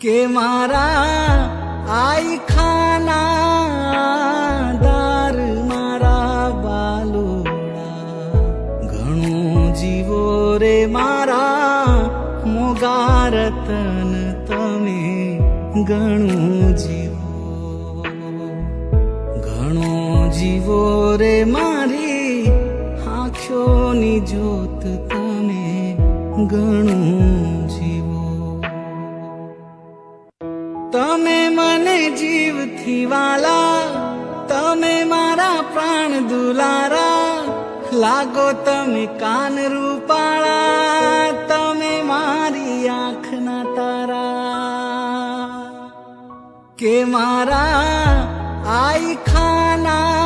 કે મારા આઈ ખાના દાર મારા બાલુડા ઘણું જીવો રે મારા મોગા રતન તમે ઘણું જીવો રે મારી આંખોની જ્યોત તમે ઘણું જીવો તમે મને જીવથી વાલા તમે મારા પ્રાણ દુલારા લાગો તમે કાન રૂપાળા તમે મારી આંખના તારા કે મારા આઈ ખાના